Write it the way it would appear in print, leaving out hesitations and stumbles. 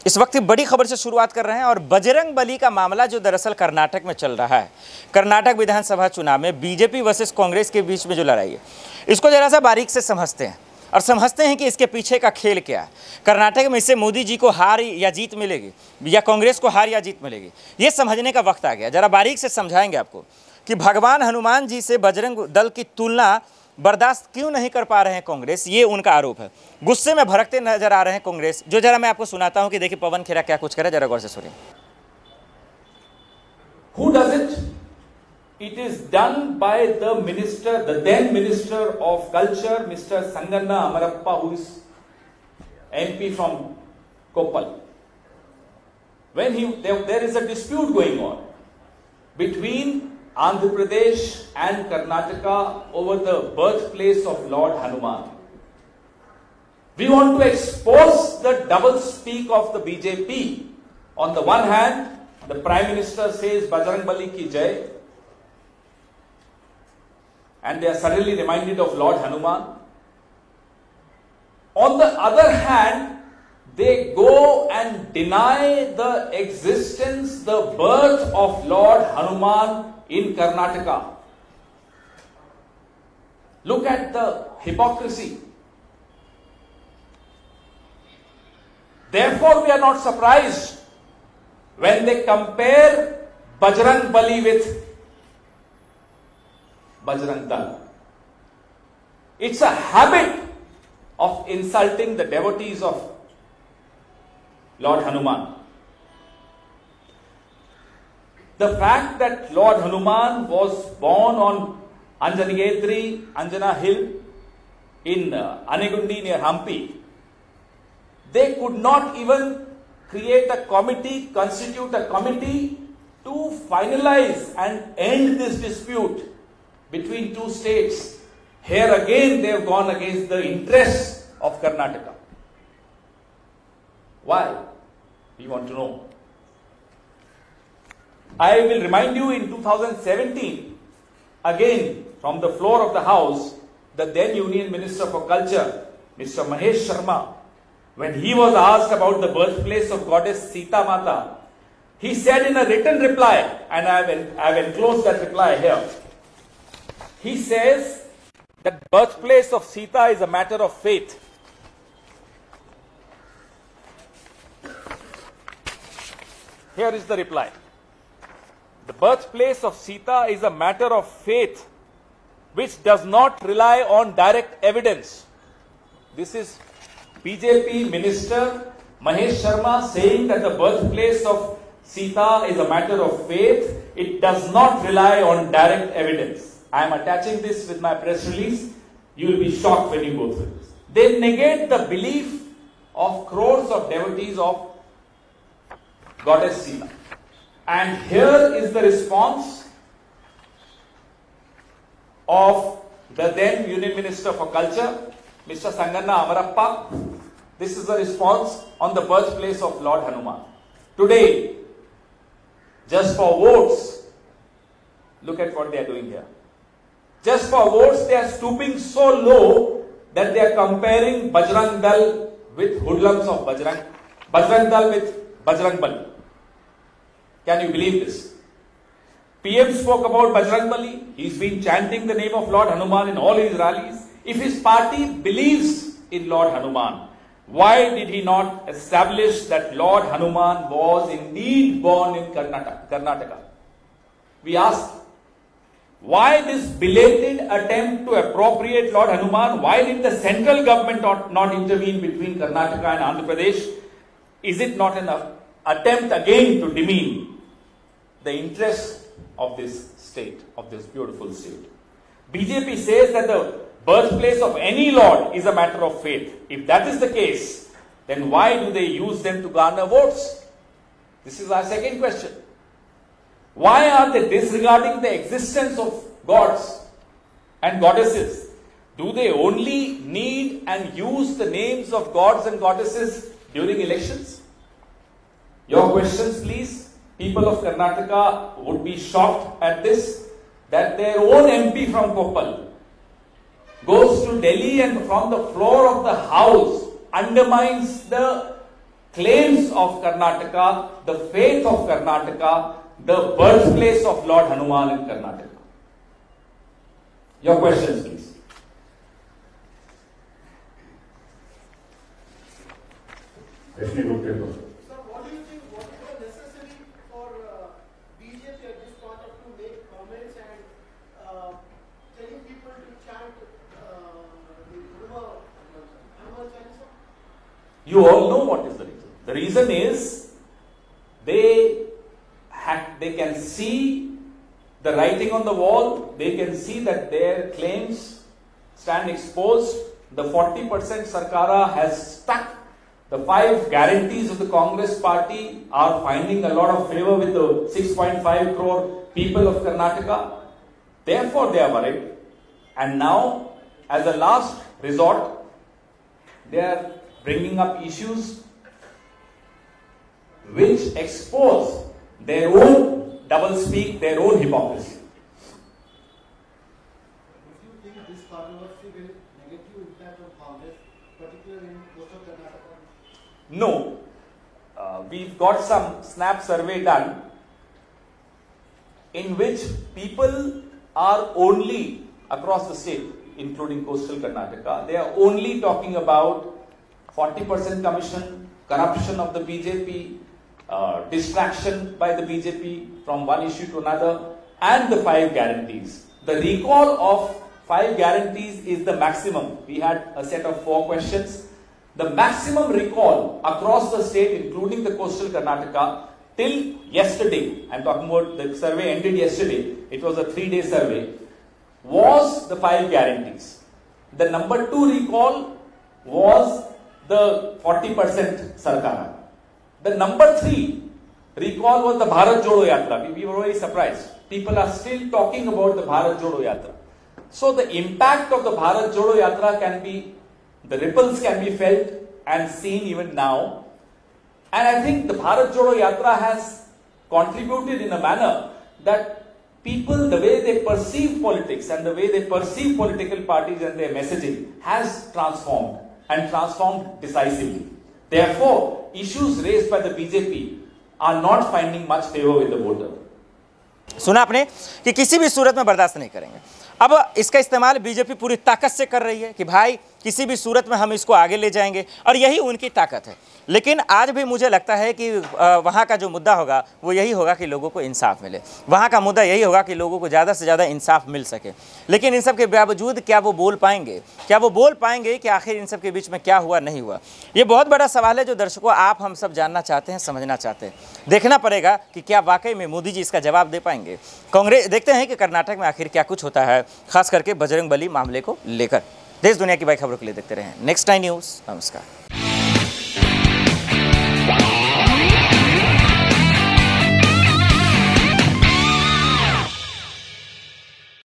इस वक्त बड़ी खबर से शुरुआत कर रहे हैं और बजरंग बली का मामला जो दरअसल कर्नाटक में चल रहा है। कर्नाटक विधानसभा चुनाव में बीजेपी वर्सेस कांग्रेस के बीच में जो लड़ाई है, इसको जरा सा बारीक से समझते हैं और समझते हैं कि इसके पीछे का खेल क्या है। कर्नाटक में इससे मोदी जी को हार या जीत मिलेगी या कांग्रेस को हार या जीत मिलेगी, ये समझने का वक्त आ गया। जरा बारीक से समझाएंगे आपको कि भगवान हनुमान जी से बजरंग दल की तुलना बर्दाश्त क्यों नहीं कर पा रहे हैं कांग्रेस, ये उनका आरोप है। गुस्से में भड़कते नजर आ रहे हैं कांग्रेस। जो जरा मैं आपको सुनाता हूं कि देखिए पवन खेरा क्या कुछ करे, जरा गौर से सुनिए। Who does it? It is done by the minister, the then Minister of Culture, Mr. Sanganna Amarappa, who is MP from Koppal. When there is a dispute going on between Andhra Pradesh and Karnataka over the birthplace of Lord Hanuman. We want to expose the double speak of the BJP. On the one hand, the Prime Minister says Bajrang Bali ki jai, and they are suddenly reminded of Lord Hanuman. On the other hand, they go and deny the existence, the birth of Lord Hanuman in Karnataka. Look at the hypocrisy. Therefore, we are not surprised when they compare Bajrang Bali with Bajrang Dal. It's a habit of insulting the devotees of Lord Hanuman. The fact that Lord Hanuman was born on Anjana Hill in Anegundi near Hampi, they could not even create a committee, constitute a committee to finalize and end this dispute between two states. Here again they have gone against the interests of Karnataka. Why? We want to know. I will remind you, in 2017, again from the floor of the House, the then Union Minister for Culture, Mr. Mahesh Sharma, when he was asked about the birthplace of goddess Sita Mata, he said in a written reply, and I have enclosed that reply here, he says that birthplace of Sita is a matter of faith. Here is the reply. The birthplace of Sita is a matter of faith which does not rely on direct evidence. This is BJP Minister Mahesh Sharma saying that the birthplace of Sita is a matter of faith. It does not rely on direct evidence. I am attaching this with my press release. You will be shocked when you go through this. They negate the belief of crores of devotees of Goddess Sita. And here is the response of the then Union Minister for Culture, Mr. Sanganna Amarappa. This is the response on the birthplace of Lord Hanuman. Today, just for votes, look at what they are doing here. Just for votes, they are stooping so low that they are comparing Bajrang Dal with hoodlums of Bajrang Dal with Bajrang Bali. Can you believe this? PM spoke about Bajrang Bali. He's been chanting the name of Lord Hanuman in all his rallies. If his party believes in Lord Hanuman, why did he not establish that Lord Hanuman was indeed born in Karnataka? We ask, why this belated attempt to appropriate Lord Hanuman? Why did the central government not intervene between Karnataka and Andhra Pradesh? Is it not an attempt again to demean the interests of this state, of this beautiful state? BJP says that the birthplace of any lord is a matter of faith. If that is the case, then why do they use them to garner votes? This is our second question. Why are they disregarding the existence of gods and goddesses? Do they only need and use the names of gods and goddesses during elections? Your questions, please. People of Karnataka would be shocked at this, that their own MP from Koppal goes to Delhi and from the floor of the House undermines the claims of Karnataka, the faith of Karnataka, the birthplace of Lord Hanuman in Karnataka. Your questions, please. Sir, what do you think? What is necessary for BJP at this point of to make comments and telling people to chant the Hanuman Chalisa? You all know what is the reason. The reason is they can see the writing on the wall. They can see that their claims stand exposed. The 40% Sarkara has stuck. The 5 guarantees of the Congress party are finding a lot of favor with the 6.5 crore people of Karnataka. Therefore, they are worried. And now, as a last resort, they are bringing up issues which expose their own double-speak, their own hypocrisy. Do you think this controversy will negative impact on Congress, particularly in coastal Karnataka? No. We've got some snap survey done in which people are only across the state, including coastal Karnataka, they are only talking about 40% commission, corruption of the BJP, distraction by the BJP from one issue to another, and the 5 guarantees. The recall of 5 guarantees is the maximum. We had a set of 4 questions. The maximum recall across the state, including the coastal Karnataka, till yesterday, I'm talking about the survey ended yesterday, it was a 3-day survey, was the 5 guarantees. The number 2 recall was the 40% Sarkara. The number 3 recall was the Bharat Jodo Yatra. We were very surprised. People are still talking about the Bharat Jodo Yatra. So the impact of the Bharat Jodo Yatra can be, the ripples can be felt and seen even now. And I think the Bharat Jodo Yatra has contributed in a manner that people, the way they perceive politics and the way they perceive political parties and their messaging has transformed and transformed decisively. Therefore, issues raised by the BJP are not finding much favor with the voter. सुना आपने कि किसी भी सूरत में बर्दाश्त नहीं करेंगे। अब इसका इस्तेमाल बीजेपी पूरी ताकत से कर रही है कि भाई किसी भी सूरत में हम इसको आगे ले जाएंगे, और यही उनकी ताकत है। लेकिन आज भी मुझे लगता है कि वहाँ का जो मुद्दा होगा वो यही होगा कि लोगों को इंसाफ मिले। वहाँ का मुद्दा यही होगा कि लोगों को ज़्यादा से ज़्यादा इंसाफ मिल सके। लेकिन इन सब के बावजूद क्या वो बोल पाएंगे? क्या वो बोल पाएंगे कि आखिर इन सब के बीच में क्या हुआ, नहीं हुआ? ये बहुत बड़ा सवाल है जो दर्शकों आप हम सब जानना चाहते हैं, समझना चाहते हैं। देखना पड़ेगा कि क्या वाकई में मोदी जी इसका जवाब दे पाएंगे। कांग्रेस देखते हैं कि कर्नाटक में आखिर क्या कुछ होता है, खास करके बजरंग बली मामले को लेकर। देश दुनिया की बड़ी खबरों के लिए देखते रहें नेक्स्ट 9 न्यूज़। नमस्कार।